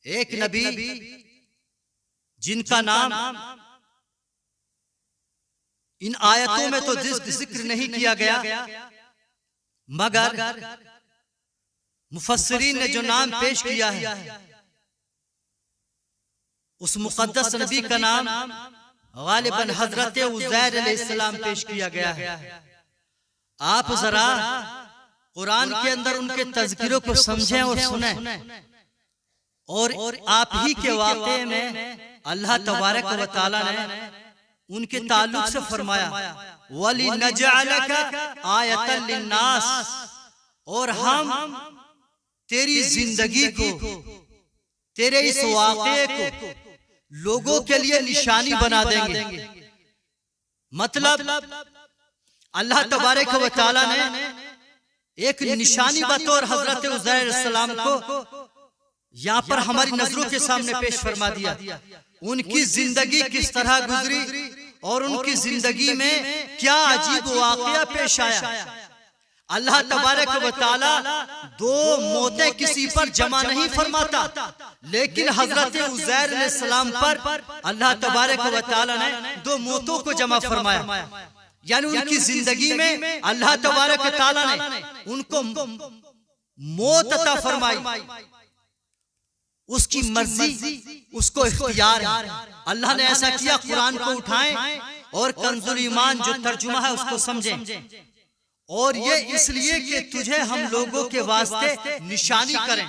ایک نبی جن کا نام ان آیتوں میں تو ذکر نہیں کیا گیا، مگر مفسرین نے جو نام پیش کیا ہے اس مقدس نبی کا نام غالباً حضرت عزیر علیہ السلام پیش کیا گیا ہے۔ آپ ذرا قرآن کے اندر ان کے تذکروں کو سمجھیں اور سنیں، اور آپ ہی کے واقعے میں اللہ تبارک و تعالی نے ان کے تعلق سے فرمایا وَلِنَجْعَلَكَ آیَةً لِلنَّاسِ، اور ہم تیری زندگی کو، تیرے اس واقعے کو لوگوں کے لیے نشانی بنا دیں گے۔ مطلب اللہ تبارک و تعالی نے ایک نشانی بطور حضرت عزیر علیہ السلام کو یہاں پر ہماری نظروں کے سامنے پیش فرما دیا۔ ان کی زندگی کس طرح گزری اور ان کی زندگی میں کیا عجیب واقعہ پیش آیا۔ اللہ تبارک و تعالی دو موتیں کسی پر جمع نہیں فرماتا، لیکن حضرت عزیر علیہ السلام پر اللہ تبارک و تعالی نے دو موتوں کو جمع فرمایا، یعنی ان کی زندگی میں اللہ تبارک و تعالی نے ان کو موت عطا فرمائی۔ اس کی مرضی، اس کو اختیار ہے۔ اللہ نے ایسا کیا، قرآن کو اٹھائیں اور کنز الایمان جو ترجمہ ہے اس کو سمجھیں، اور یہ اس لیے کہ تجھے ہم لوگوں کے واسطے نشانی کریں۔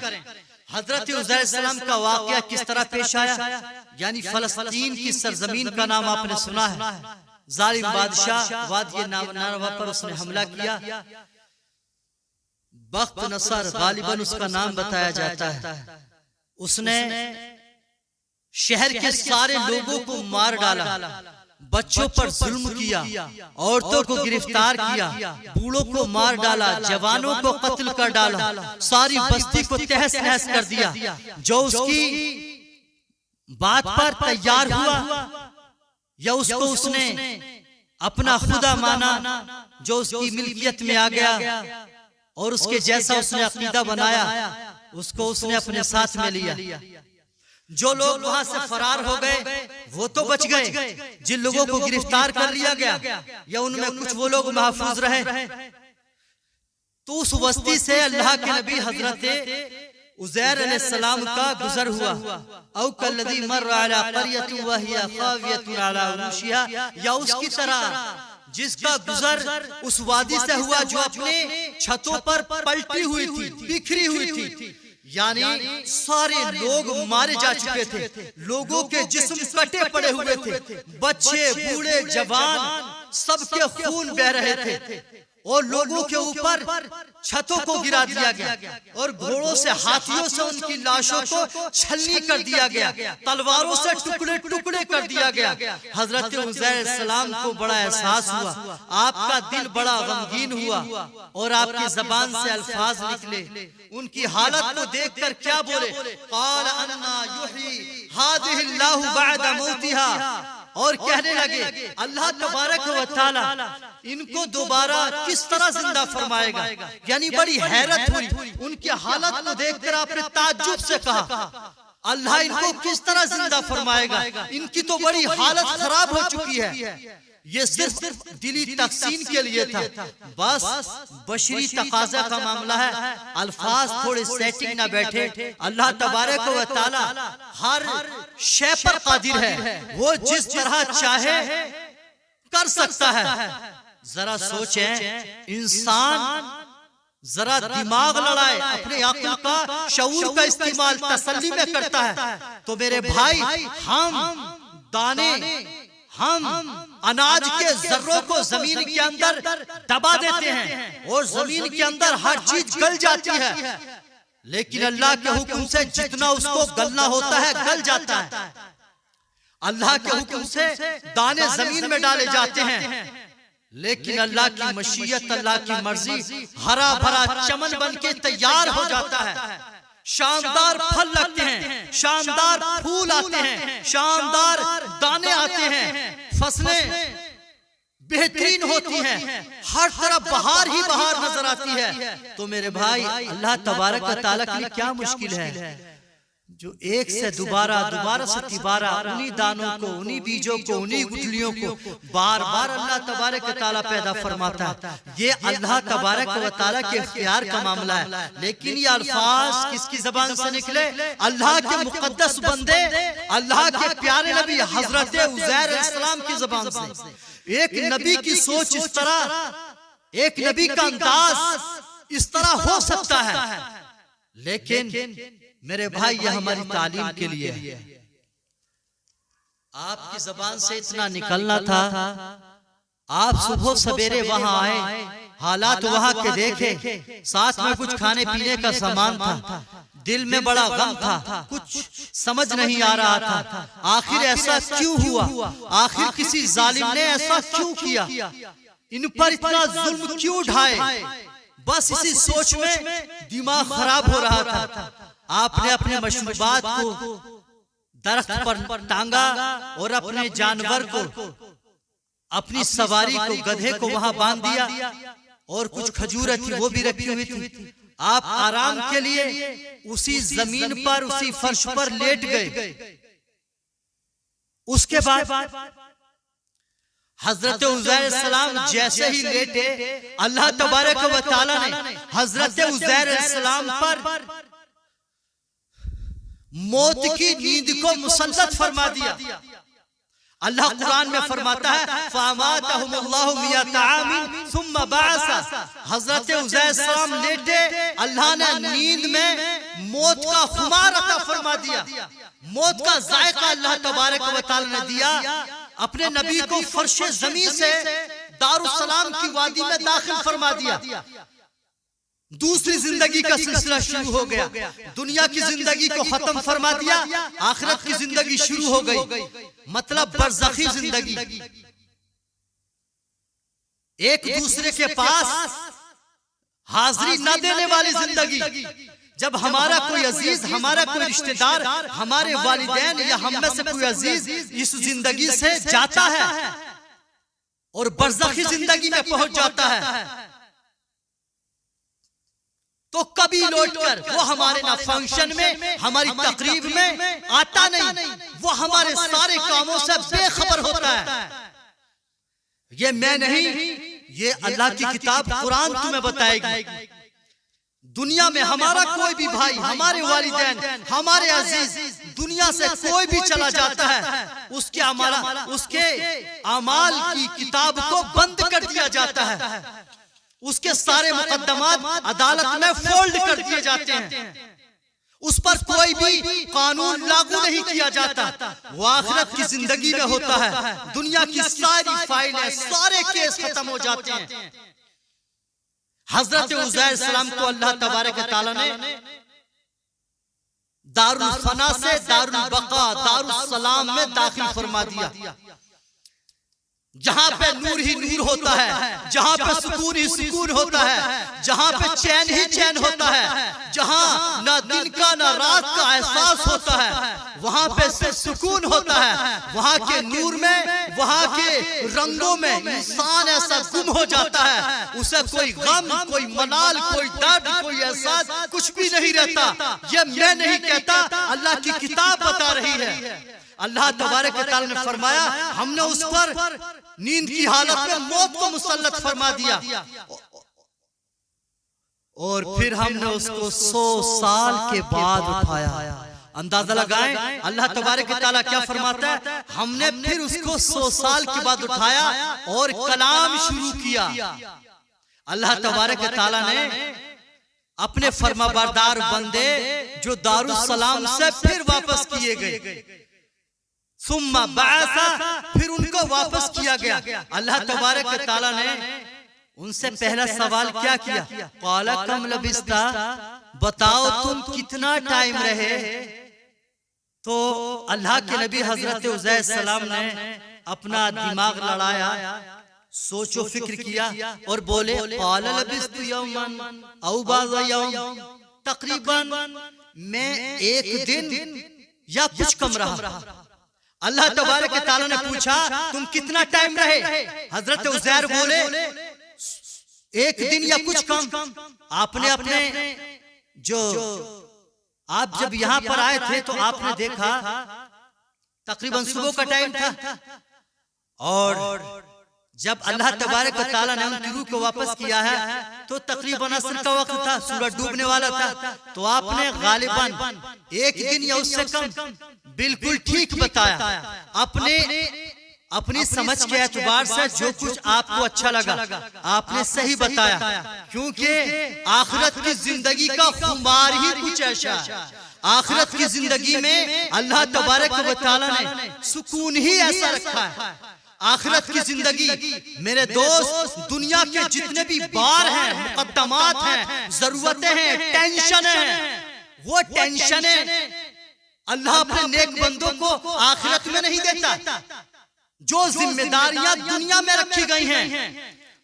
حضرت عزیر علیہ السلام کا واقعہ کس طرح پیش آیا، یعنی فلسطین کی سرزمین کا نام آپ نے سنا ہے، ظالم بادشاہ وادی نینوہ پر اس نے حملہ کیا۔ بخت نصر غالباً اس کا نام بتایا جاتا ہے، اس نے شہر کے سارے لوگوں کو مار ڈالا، بچوں پر ظلم کیا، عورتوں کو گرفتار کیا، بوڑھوں کو مار ڈالا، جوانوں کو قتل کر ڈالا، ساری بستی کو تہس نہس کر دیا۔ جو اس کی بات پر تیار ہوا یا اس کو اس نے اپنا خدا مانا، جو اس کی ملکیت میں آ گیا اور اس کے جیسا اس نے عقیدہ بنایا، اس کو اس نے اپنے ساتھ میں لیا۔ جو لوگ وہاں سے فرار ہو گئے وہ تو بچ گئے، جن لوگوں کو گرفتار کر لیا گیا یا ان میں کچھ وہ لوگ محفوظ رہے، تو اس وسطی سے اللہ کے نبی حضرت عزیر علیہ السلام کا گزر ہوا۔ او کالذی مر علی قریۃ وہی خاویۃ علی عروشہا، یا اس کی طرح جس کا گزر اس وادی سے ہوا جو اپنے چھتوں پر پلٹی ہوئی تھی، بکھری ہوئی تھی، یعنی سارے لوگ مارے جا چکے تھے، لوگوں کے جسم کٹے پڑے ہوئے تھے، بچے بوڑھے جوان سب کے خون بہ رہے تھے، اور لوگوں کے اوپر چھتوں کو گرا دیا گیا، اور گھوڑوں سے، ہاتھیوں سے ان کی لاشوں کو چھلنی کر دیا گیا، تلواروں سے ٹکڑے ٹکڑے کر دیا گیا۔ حضرت عزیر علیہ السلام کو بڑا احساس ہوا، آپ کا دل بڑا غمگین ہوا، اور آپ کی زبان سے الفاظ نکلے۔ ان کی حالت کو دیکھ کر کیا بولے؟ قال انا یحیی ہذہ اللہ بعد موتہا، اور کہنے لگے اللہ تبارک و تعالی ان کو دوبارہ کس طرح زندہ فرمائے گا۔ یعنی بڑی حیرت ہوئی ان کی حالت کو دیکھ کر، آپ نے تعجب سے کہا اللہ ان کو کس طرح زندہ فرمائے گا، ان کی تو بڑی حالت خراب ہو چکی ہے۔ یہ صرف دلی تقسیم کے لیے تھا، بس بشری تقاضا کا معاملہ ہے، الفاظ تھوڑے سیٹنگ نہ بیٹھے۔ اللہ تبارک و تعالی ہر شے پر قادر ہے، وہ جس طرح چاہے کر سکتا ہے۔ ذرا سوچیں، انسان ذرا دماغ لڑائے، اپنے عقل کا، شعور کا استعمال تسلی میں کرتا ہے، تو میرے بھائی ہم دانے، ہم اناج کے ذروں کو زمین کے اندر دبا دیتے ہیں اور زمین کے اندر ہر چیز گل جاتی ہے، لیکن اللہ کے حکم سے جتنا اس کو گلنا ہوتا ہے گل جاتا ہے۔ اللہ کے حکم سے دانے زمین میں ڈالے جاتے ہیں، لیکن اللہ کی مشیت، اللہ کی مرضی ہرا بھرا چمن بن کے تیار ہو جاتا ہے۔ شاندار پھل لگتے ہیں، شاندار پھول آتے ہیں، شاندار دانے آتے ہیں، فصلیں بہترین ہوتی ہیں، ہر طرف بہار ہی بہار نظر آتی ہے۔ تو میرے بھائی اللہ تبارک و تعالیٰ کے لیے کیا مشکل ہے؟ جو ایک سے دوبارہ سے تیبارہ انہی دانوں کو، انہی بیجوں کو، انہی گٹھلیوں کو بار بار اللہ تبارک و تعالیٰ پیدا فرماتا ہے. یہ اللہ تبارک و تعالیٰ کے اختیار کا معاملہ ہے. لیکن یہ الفاظ کس کی زبان سے نکلے؟ اللہ کے مقدس بندے، اللہ کے پیارے نبی حضرت عزیر علیہ السلام کی زبان سے. ایک نبی کی سوچ اس طرح، ایک نبی کا انداز اس طرح ہو سکتا ہے. لیکن میرے بھائی یہ ہماری تعلیم کے لیے ہے. آپ کی زبان سے اتنا نکلنا تھا. آپ صبح سویرے وہاں آئے، حالات وہاں کے دیکھے، ساتھ میں کچھ کھانے پینے کا سامان تھا، دل میں بڑا غم تھا، کچھ سمجھ نہیں آ رہا تھا. آخر ایسا کیوں ہوا؟ آخر کسی ظالم نے ایسا کیوں کیا؟ ان پر اتنا ظلم کیوں ڈھائے؟ بس اسی سوچ میں دماغ خراب ہو رہا تھا. آپ نے اپنے مشروبات کو درخت پر ٹانگا اور اپنے جانور کو، اپنی سواری کو، گدھے کو وہاں باندھ دیا، اور کچھ کھجوریں تھی وہ بھی رکھی ہوئی تھی. آپ آرام کے لیے اسی زمین پر، اسی فرش پر لیٹ گئے. اس کے بعد حضرت عزیر علیہ السلام جیسے ہی لیٹے، اللہ تبارک و تعالیٰ نے حضرت عزیر علیہ السلام پر موت کی نیند کو مسلط فرما دیا. اللہ قرآن میں فرماتا ہے فَأَمَاتَهُمُ اللَّهُ مِئَةَ عَامٍ ثُمَّ بَعَثَ. حضرت عزیر علیہ السلام لیٹے، اللہ نے نیند میں موت کا خمار عطا فرما دیا. موت کا ذائقہ اللہ تبارک و تعالی نے دیا. اپنے نبی کو فرش زمین سے دارالسلام کی وادی میں داخل فرما دیا. دوسری زندگی کا سلسلہ شروع ہو گیا. دنیا کی زندگی کو ختم فرما دیا، آخرت کی زندگی شروع ہو گئی. مطلب برزخی زندگی، ایک دوسرے کے پاس حاضری نہ دینے والی زندگی. جب ہمارا کوئی عزیز، ہمارا کوئی رشتہ دار، ہمارے والدین یا ہم میں سے کوئی عزیز اس زندگی سے جاتا ہے اور برزخی زندگی میں پہنچ جاتا ہے، تو کبھی لوٹ کر وہ ہمارے نہ فنکشن میں، ہماری تقریب میں آتا نہیں. وہ ہمارے سارے کاموں سے بے خبر ہوتا ہے. یہ میں نہیں، یہ اللہ کی کتاب قرآن تمہیں بتائے گی. دنیا میں ہمارا کوئی بھی بھائی، ہمارے والدین، ہمارے عزیز دنیا سے کوئی بھی چلا جاتا ہے، اس کے اعمال کی کتاب کو بند کر دیا جاتا ہے. اس کے سارے مقدمات عدالت میں فولڈ کر دیے جاتے ہیں. اس پر کوئی بھی قانون لاگو نہیں کیا جاتا. وہ آخرت کی زندگی میں ہوتا ہے. دنیا کی ساری فائلیں، سارے کیس ختم ہو جاتے ہیں. حضرت عزیر علیہ السلام کو اللہ تبارک و تعالیٰ نے دارالفنا سے دارالبقا، دارالسلام میں داخل فرما دیا. جہاں پہ نور ہی نور ہوتا ہے، جہاں پہ سکون ہی سکون ہوتا ہے، جہاں پہ چین ہی چین ہوتا ہے، جہاں نہ دن کا نہ رات کا احساس ہوتا ہے، وہاں پہ صرف سکون ہوتا ہے. وہاں کے نور میں، وہاں کے رنگوں میں انسان ایسا گم ہو جاتا ہے، اسے کوئی غم، کوئی ملال، کوئی درد، کوئی احساس کچھ بھی نہیں رہتا. یہ میں نہیں کہتا، اللہ کی کتاب بتا رہی ہے. اللہ تبارک و تعالی نے فرمایا ہم نے اس پر نیند کی حالت میں موت کو مسلط فرما دیا، اور پھر ہم نے اس کو 100 سال کے بعد اٹھایا. اندازہ لگائیں اللہ تبارک و تعالیٰ کیا فرماتا ہے. ہم نے پھر اس کو 100 سال کے بعد اٹھایا اور کلام شروع کیا. اللہ تبارک و تعالیٰ نے اپنے فرما بردار بندے جو دارالسلام سے پھر واپس کیے گئے، ثم بعث، پھر ان کو واپس کیا گیا. اللہ تبارک و تعالیٰ نے ان سے پہلا سوال کیا کیا؟ قال کم لبثت، بتاؤ تم کتنا ٹائم رہے. تو اللہ کے نبی حضرت عزیر علیہ السلام نے اپنا دماغ لڑایا، سوچ و فکر کیا اور بولے قال لبثت یوما او بعض یوم، تقریباً میں ایک دن یا کچھ کم رہا. اللہ تبارک و تعالیٰ نے پوچھا تم کتنا ٹائم رہے؟ حضرت عزیر بولے ایک دن یا کچھ کم. آپ نے اپنے جو آپ جب یہاں پر آئے تھے تو آپ نے دیکھا تقریباً صبح کا ٹائم تھا، اور جب اللہ تبارک و تعالیٰ نے ان کی روح کو واپس کیا ہے تو تقریباً عصر کا وقت تھا، سورج ڈوبنے والا تھا. تو آپ نے غالباً ایک دن یا اس سے کم بالکل ٹھیک بتایا. اپنی سمجھ کے اعتبار سے جو کچھ آپ کو اچھا لگا آپ نے صحیح بتایا، کیونکہ آخرت کی زندگی کا خمار ہی کچھ ایسا ہے. آخرت کی زندگی میں اللہ تبارک و تعالیٰ نے سکون ہی ایسا رکھا ہے. آخرت کی زندگی میرے دوست، دنیا کے جتنے بھی بار ہیں، مقدمات ہیں، ضرورتیں ہیں، ٹینشنیں ہیں، وہ ٹینشنیں اللہ اپنے نیک بندوں کو آخرت میں نہیں دیتا. جو ذمہ داریاں دنیا میں رکھی گئی ہیں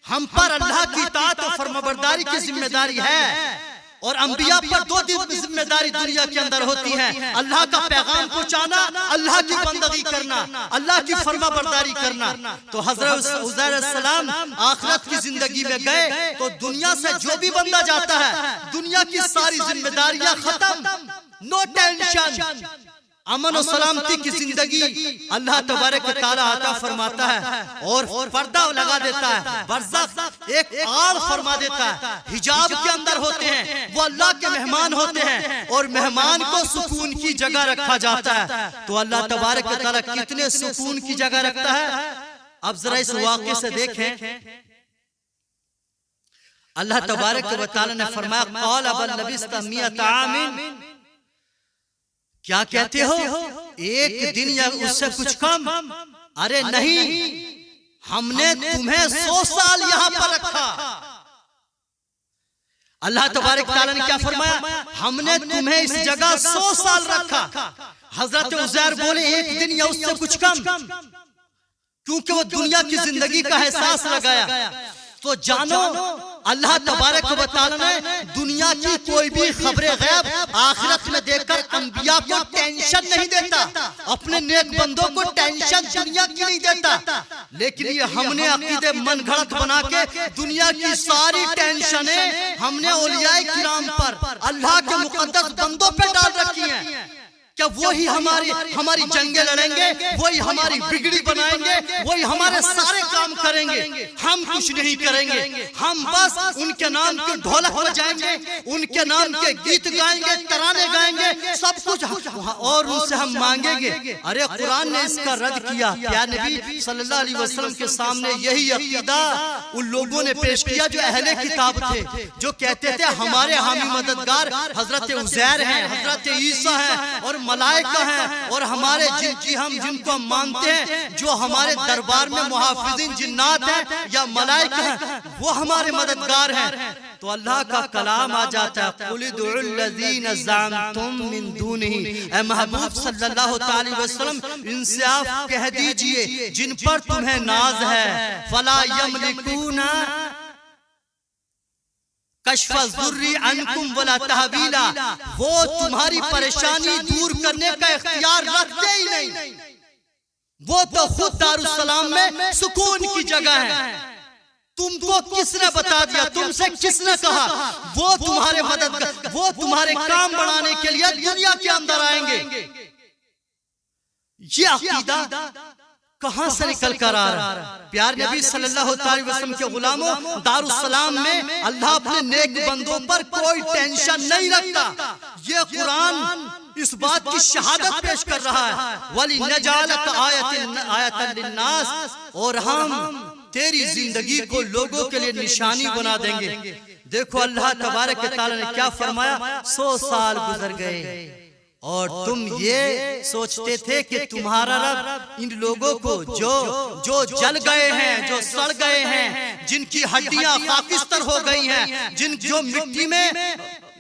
ہم پر اللہ کی اطاعت و فرمانبرداری کی ذمہ داری ہے، اور انبیاء پر دو ذمہ داری دنیا کے اندر ہوتی ہے: اللہ کا پیغام پہنچانا، اللہ کی بندگی کرنا، اللہ کی فرما برداری کرنا. تو حضرت عزیر علیہ السلام آخرت کی زندگی میں گئے تو دنیا سے جو بھی بندہ جاتا ہے دنیا کی ساری ذمہ داریاں ختم، نو ٹینشن، امن و سلامتی کی زندگی اللہ تبارک و تعالیٰ عطا فرماتا ہے، اور پردہ لگا دیتا ہے، برزخ ایک آڑ فرما دیتا ہے. حجاب کے اندر ہوتے ہیں، وہ اللہ کے مہمان ہوتے ہیں، اور مہمان کو سکون کی جگہ رکھا جاتا ہے. تو اللہ تبارک و تعالیٰ کتنے سکون کی جگہ رکھتا ہے. اب ذرا اس واقعے سے دیکھیں. اللہ تبارک و تعالیٰ نے فرمایا قال بل لبثت مئۃ عام، کیا کہتے ہو ایک دن یا اس سے کچھ کم؟ ارے نہیں، ہم نے تمہیں 100 سال یہاں پر رکھا. اللہ تبارک تعالیٰ نے کیا فرمایا؟ ہم نے تمہیں اس جگہ 100 سال رکھا. حضرت عزیر بولے ایک دن یا اس سے کچھ کم، کیونکہ وہ دنیا کی زندگی کا احساس لگایا. تو جانو اللہ تبارک و تعالیٰ نے دنیا کی کوئی بھی خبر غیب آخرت میں دے کر انبیاء کو ٹینشن نہیں دیتا، اپنے نیک بندوں کو ٹینشن دنیا کی نہیں دیتا. لیکن یہ ہم نے عقیدے من گھڑت بنا کے دنیا کی ساری ٹینشنیں ہم نے اولیاء کرام پر، اللہ کے مقدس بندوں پہ ڈال رکھی ہیں. کیا وہی ہماری جنگیں لڑیں گے، وہی ہماری بگڑی بنائیں گے، وہی ہمارے سارے کام کریں گے؟ ہم کچھ نہیں کریں گے، ہم بس ان کے نام کے ڈھولک بجائیں گے، ان کے نام کے گیت گائیں گے، ترانے گائیں گے، سب کچھ، اور ان سے ہم مانگیں گے. ارے قرآن نے اس کا رد کیا. پیارے نبی صلی اللہ علیہ وسلم کے سامنے یہی عقیدہ ان لوگوں نے پیش کیا جو اہل کتاب تھے، جو کہتے تھے ہمارے حامی مددگار حضرت عزیر ہیں، حضرت عیسیٰ ہیں، اور ملائکہ ہیں، اور ہمارے جن کو ہم مانتے ہیں جو ہمارے دربار میں محافظین جنات ہیں یا ملائکہ ہیں، وہ ہمارے مددگار ہیں. تو اللہ کا کلام آ جاتا ہے قُلِ ادْعُوا الَّذِينَ زَعَمْتُم مِّن دُونِهِ. اے محبوب صلی اللہ تعالی وسلم ان سے آپ کہہ دیجئے جن پر تمہیں ناز ہے فَلَا يَمْلِكُونَ کشف الضر عنکم ولا تحویلا، وہ تمہاری پریشانی دور کرنے کا اختیار رکھتے ہی نہیں. وہ تو خود دارالسلام میں سکون کی جگہ ہے. تم کو کس نے بتا دیا؟ تم سے کس نے کہا؟ وہ تمہارے مدد، وہ تمہارے کام بڑھانے کے لیے دنیا کے اندر آئیں گے. یہ عقیدہ کہاں سے نکل کر آ رہا ہے؟ پیارے نبی صلی اللہ علیہ وسلم کے غلاموں، دارالسلام میں اللہ اپنے نیک بندوں پر کوئی ٹینشن نہیں رکھتا. یہ قرآن اس بات کی شہادت پیش کر رہا ہے وَلِنَجْعَلَكَ آیَةً لِلنَّاسِ، اور ہم تیری زندگی کو لوگوں کے لیے نشانی بنا دیں گے. دیکھو اللہ تبارک تعالیٰ نے کیا فرمایا، 100 سال گزر گئے اور تم یہ سوچتے تھے کہ تمہارا رب ان لوگوں کو جو جل گئے ہیں، جو سڑ گئے ہیں، جن کی ہڈیاں خاکستر ہو گئی ہیں، جو مٹی میں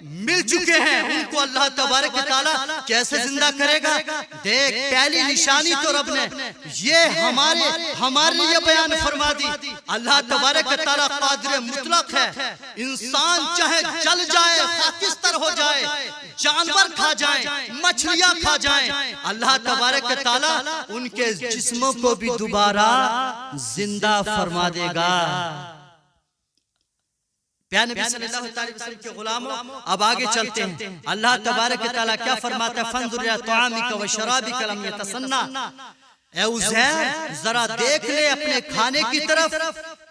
مل چکے ہیں، ان کو اللہ تبارک تعالیٰ کیسے زندہ کرے گا؟ دیکھ پہلی نشانی تو رب نے یہ ہمارے لیے بیان فرما دی. اللہ تبارک تعالیٰ قادر مطلق ہے. انسان چاہے جل جائے، خاکستر ہو جائے، جانور کھا جائیں، مچھلیاں کھا جائیں، اللہ تبارک تعالیٰ ان کے جسموں کو بھی دوبارہ زندہ فرما دے گا. پیارے نبی صلی اللہ علیہ وسلم کے غلاموں، اب آگے چلتے ہیں۔ اللہ تبارک و تعالیٰ کیا فرماتا ہے؟ فانظر الی طعامک و شرابک لم یتسنى، اے عزیر ذرا دیکھ لے اپنے کھانے کی طرف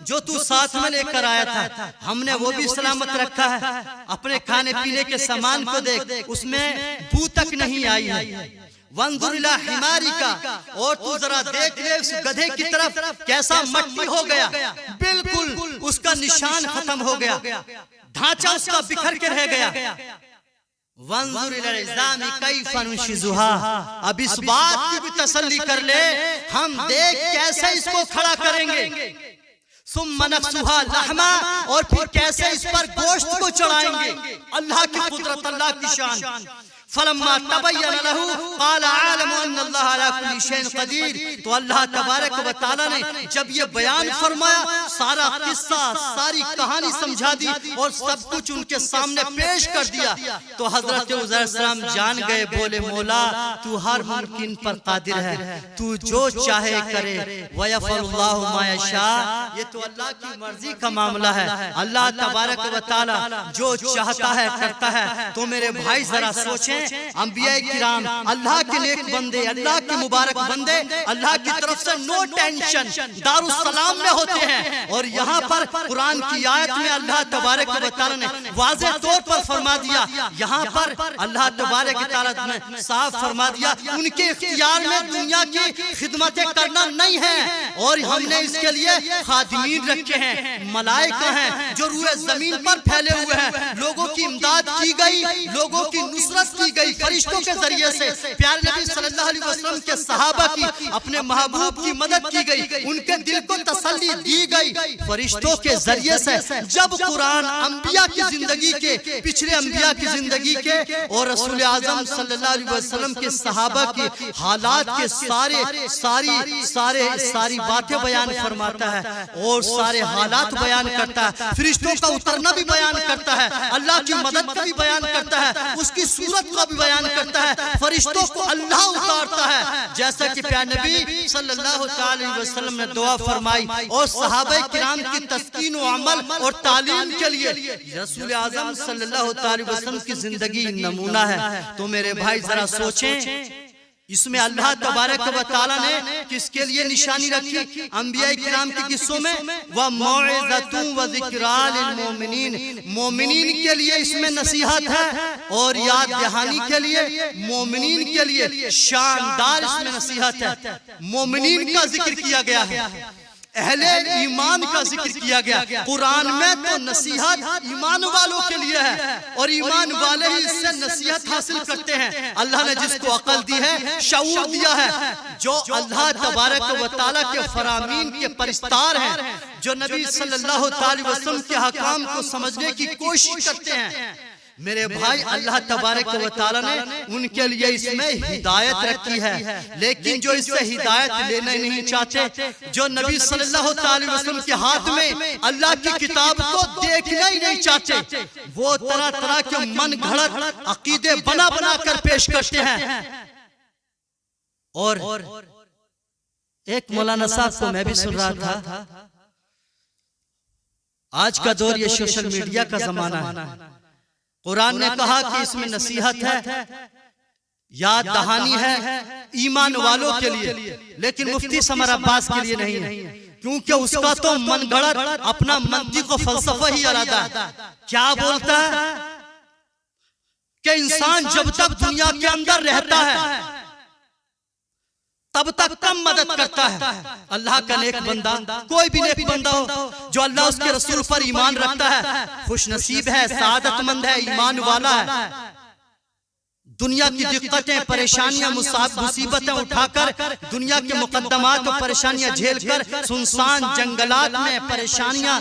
جو تو ساتھ میں لے کر آیا تھا، ہم نے وہ بھی سلامت رکھا ہے۔ اپنے کھانے پینے کے سامان کو دیکھ، اس میں بو تک نہیں آئی ہے۔ وانظر الی حمارک، اور تو ذرا دیکھ لے اس گدھے کی طرف کیسا مٹی ہو گیا، بالکل اس کا نشان ختم ہو گیا، ڈھانچہ اس کا بکھر کے رہ گیا۔ وانظر الی العظام کیف ننشزها، اب اس بات کی بھی تسلی کر لے ہم دیکھ کیسے اس کو کھڑا کریں گے، ثم نکسوها لحما، اور پھر کیسے اس پر گوشت کو چڑھائیں گے۔ اللہ کی قدرت، اللہ کی شان۔ فلما تبین له قال عالم ان اللہ علی کل شیء قدیر، تو اللہ تبارک و تعالیٰ نے جب یہ بیان فرمایا، سارا قصہ، ساری کہانی سمجھا دی اور سب کچھ ان کے سامنے پیش کر دیا، تو حضرت عزیر علیہ السلام جان گئے، بولے مولا تو ہر ممکن پر قادر ہے، تو جو چاہے کرے، وَيَفْعَلُ اللَّهُ مَا يَشَاءُ، یہ تو اللہ کی مرضی کا معاملہ ہے۔ اللہ تبارک و تعالیٰ جو چاہتا ہے کرتا ہے۔ تو میرے بھائی ذرا سوچیں، انبیاء کرام، اللہ کے نیک بندے، اللہ کے مبارک بندے، اللہ کی طرف سے نو ٹینشن دارالسلام میں ہوتے ہیں، اور یہاں پر قرآن کی آیت میں اللہ تبارک و تعالیٰ نے واضح طور پر فرما دیا، یہاں پر اللہ تبارک و تعالیٰ نے صاف فرما دیا ان کے اختیار میں دنیا کی خدمتیں کرنا نہیں ہے، اور ہم نے اس کے لیے خادمین رکھے ہیں، ملائکہ ہیں جو روئے زمین پر پھیلے ہوئے ہیں، لوگوں کی امداد کی گئی، لوگوں کی نصرت کی گئی فرشتوں کے ذریعے سے، پیارے نبی صلی اللہ علیہ وسلم کے صحابہ کی، اپنے محبوب کی مدد کی گئی، ان کے دل کو تسلی دی گئی فرشتوں کے ذریعے سے۔ جب قرآن انبیاء کی زندگی کے، پچھلے انبیاء کی زندگی کے اور رسول اعظم صلی اللہ علیہ وسلم کے صحابہ کے حالات کے ساری باتیں بیان فرماتا ہے اور سارے حالات بیان کرتا ہے، فرشتوں کا اترنا بھی بیان کرتا ہے، اللہ کی مدد کا بھی بیان کرتا ہے، اس کی صورت کا بھی بیان کرتا ہے، فرشتوں کو اللہ اتارتا ہے، جیسا کہ پیارے نبی صلی اللہ علیہ وسلم نے دعا فرمائی، اور صحابہ کرام کی تسکین و عمل اور تعلیم کے لیے رسول اعظم صلی اللہ علیہ وسلم کی زندگی نمونہ ہے۔ تو میرے بھائی ذرا سوچیں، اس میں اللہ تبارک و تعالیٰ نے کس کے لیے نشانی رکھی؟ انبیاء کرام کے قصوں میں وَمَوْعِظَةٌ وَذِكْرَىٰ لِلْمُؤْمِنِينَ، مومنین کے لیے اس میں نصیحت ہے، اور یاد دہانی کے لیے، مومنین کے لیے شاندار اس میں نصیحت ہے۔ مومنین کا ذکر کیا گیا ہے، اہل ایمان کا ذکر کیا گیا، قرآن میں تو نصیحت ایمان والوں کے لیے ہے، اور ایمان والے ہی اس سے نصیحت حاصل کرتے ہیں۔ اللہ نے جس کو عقل دی ہے، شعور دیا ہے، جو اللہ تبارک و تعالیٰ کے فرامین کے پرستار ہیں، جو نبی صلی اللہ علیہ وسلم کے حکام کو سمجھنے کی کوشش کرتے ہیں، میرے بھائی اللہ تبارک و تعالیٰ نے ان کے لیے اس میں ہدایت رکھی ہے، لیکن جو اس سے ہدایت لینا نہیں چاہتے، جو نبی صلی اللہ علیہ وسلم کے ہاتھ میں اللہ کی کتاب کو دیکھنا ہی نہیں چاہتے، وہ طرح طرح کے من گھڑت عقیدے بنا بنا کر پیش کرتے ہیں۔ اور ایک مولانا صاحب کو میں بھی سن رہا تھا، آج کا دور یہ سوشل میڈیا کا زمانہ ہے، قرآن نے کہا کہ اس میں نصیحت ہے، یاد دہانی ہے ایمان والوں کے لیے، لیکن مفتی سمر عباس کے لیے نہیں ہے، کیونکہ اس کا تو من گھڑت اپنا منطق و فلسفہ ہی ارادہ ہے۔ کیا بولتا ہے کہ انسان جب تک دنیا کے اندر رہتا ہے تب تک کم مدد کرتا ہے۔ اللہ کا نیک بندہ، کوئی بھی نیک بندہ ہو جو اللہ اس کے رسول پر ایمان رکھتا ہے، خوش نصیب ہے، سعادت مند ہے، ایمان والا ہے۔ دنیا کی دقتیں، پریشانیاں، مصیبتیں اٹھا کر، دنیا کے مقدمات و پریشانیاں جھیل کر، سنسان جنگلات میں پریشانیاں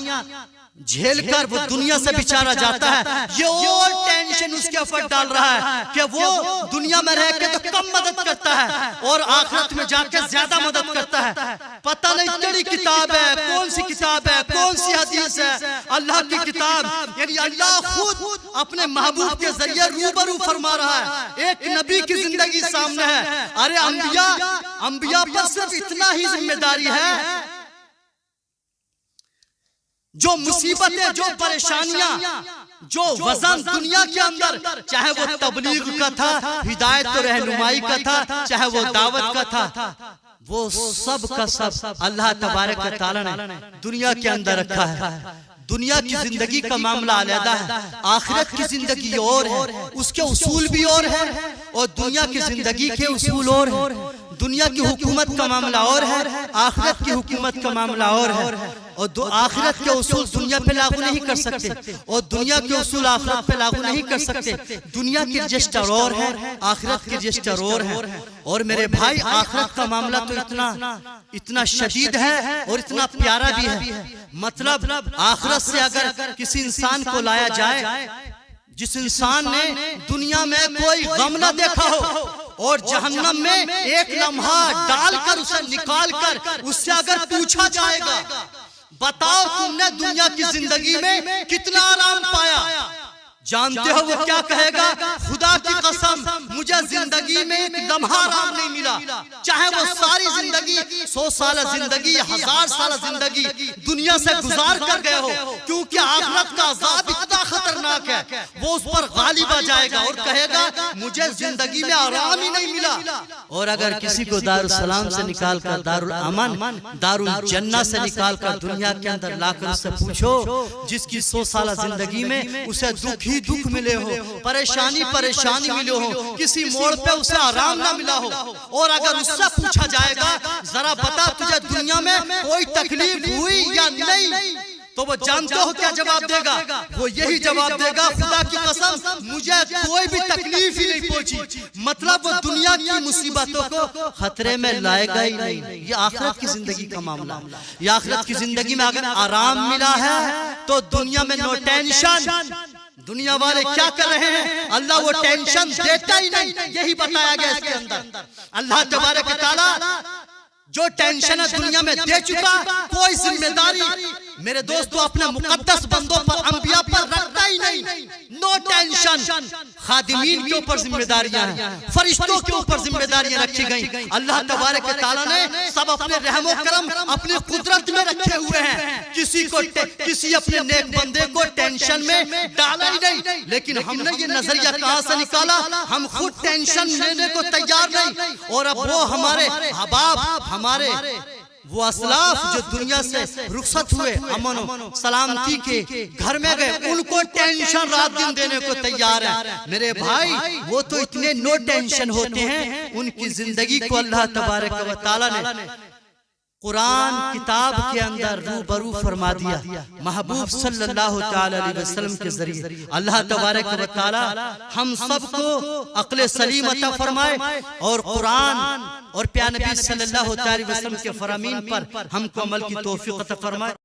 جھیل کر وہ دنیا سے بیچارہ جاتا ہے، یہ اور ٹینشن اس کے اوپر ڈال رہا ہے کہ وہ دنیا میں رہ کے تو کم مدد کرتا ہے اور آخرت میں جا کے زیادہ مدد کرتا ہے۔ پتہ نہیں تیری کتاب ہے، کون سی کتاب ہے، کون سی حدیث ہے؟ اللہ کی کتاب، یعنی اللہ خود اپنے محبوب کے ذریعے روبرو فرما رہا ہے، ایک نبی کی زندگی سامنے ہے۔ ارے انبیاء پر صرف اتنا ہی ذمہ داری ہے، جو مصیبتیں، جو پریشانیاں، جو وزن دنیا کے اندر، چاہے وہ تبلیغ کا تھا، ہدایت و رہنمائی کا تھا، چاہے وہ دعوت کا تھا، وہ سب کا سب اللہ تبارک و تعالی نے دنیا کے اندر رکھا ہے۔ دنیا کی زندگی کا معاملہ علیحدہ ہے، آخرت کی زندگی اور ہے، اس کے اصول بھی اور ہے، اور دنیا کی زندگی کے اصول اور ہیں۔ دنیا کی حکومت کا معاملہ اور ہے، آخرت کی حکومت کا معاملہ اور ہے، اور آخرت کے اصول دنیا پہ لاگو نہیں کر سکتے، اور دنیا کے اصول آخرت پہ لاگو نہیں کر سکتے۔ دنیا کی رجسٹر اور ہے، آخرت کی رجسٹر اور ہے۔ اور میرے بھائی، آخرت کا معاملہ تو اتنا شدید ہے اور اتنا پیارا بھی ہے۔ مطلب آخرت سے اگر کسی انسان کو لایا جائے، جس انسان نے دنیا میں کوئی غم نہ دیکھا ہو، اور جہنم میں ایک لمحہ ڈال کر اسے نکال کر اس سے اگر پوچھا جائے گا، بتاؤ تم نے دنیا کی زندگی میں کتنا آرام پایا، جانتے ہو وہ کیا کہے گا؟ خدا کی قسم، مجھے زندگی میں ایک لمحہ آرام نہیں ملا، چاہے وہ ساری زندگی 100 سالہ زندگی، 1000 سالہ زندگی دنیا سے گزار کر گئے ہو، کیونکہ آخرت کا عذاب اتنا خطرناک ہے، وہ اس پر غالب آ جائے گا اور کہے گا مجھے زندگی میں آرام ہی نہیں ملا۔ اور اگر کسی کو دارالسلام سے نکال کر دارالامن، دارالجنہ سے نکال کر دنیا کے اندر لا کر اس سے پوچھو، جس کی 100 سالہ زندگی میں اسے دکھ ہی دکھ ملے ہو، پریشانی ملے ہو، کسی موڑ پہ اسے آرام نہ ملا ہو، اور اگر اس سے پوچھا جائے گا ذرا بتا تجھے دنیا میں کوئی تکلیف ہوئی یا نہیں، تو وہ جانتے ہو کیا جواب دے گا؟ وہ یہی جواب دے گا، خدا کی قسم مجھے کوئی بھی تکلیف ہی نہیں پہنچی۔ مطلب وہ دنیا کی مصیبتوں کو خطرے میں لائے گا ہی نہیں۔ یہ آخرت کی زندگی کا معاملہ ہے۔ یہ آخرت کی زندگی میں اگر آرام ملا ہے تو دنیا میں نو ٹینشن۔ دنیا والے کیا کر رہے ہیں؟ اللہ وہ ٹینشن دیتا ہی نہیں، یہی بتایا گیا اس کے اندر۔ اللہ تبارک و تعالی جو ٹینشن دنیا میں دے چکا، کوئی ذمہ داری میرے دوستو اپنے مقدس بندوں پر، انبیاء پر رکھتا ہی نہیں۔ No tension. خادمین کے اوپر ذمہ داریاں ہیں، فرشتوں کے اوپر ذمہ داریاں رکھی گئیں۔ اللہ تبارک و تعالی نے سب اپنے رحم و کرم، اپنی قدرت میں رکھے ہوئے ہیں، کسی اپنے نیک بندے کو ٹینشن میں ڈالا ہی نہیں۔ لیکن ہم نے یہ نظریہ کہاں سے نکالا؟ ہم خود ٹینشن لینے کو تیار نہیں، اور اب وہ ہمارے احباب، ہمارے وہ اسلاف جو دنیا سے رخصت ہوئے، امن و سلامتی کے گھر میں گئے، ان کو ٹینشن رات دن دینے کو تیار ہے۔ میرے بھائی، وہ تو اتنے نو ٹینشن ہوتے ہیں، ان کی زندگی کو اللہ تبارک و تعالی نے قرآن کتاب کے اندر روبرو فرما دیا، محبوب صلی اللہ علیہ وسلم کے ذریعے۔ اللہ تبارک و تعالی ہم سب کو عقل سلیم عطا فرمائے، اور قرآن اور پیارے نبی صلی اللہ علیہ وسلم کے فرامین پر ہم کو عمل کی توفیق عطا فرمائے۔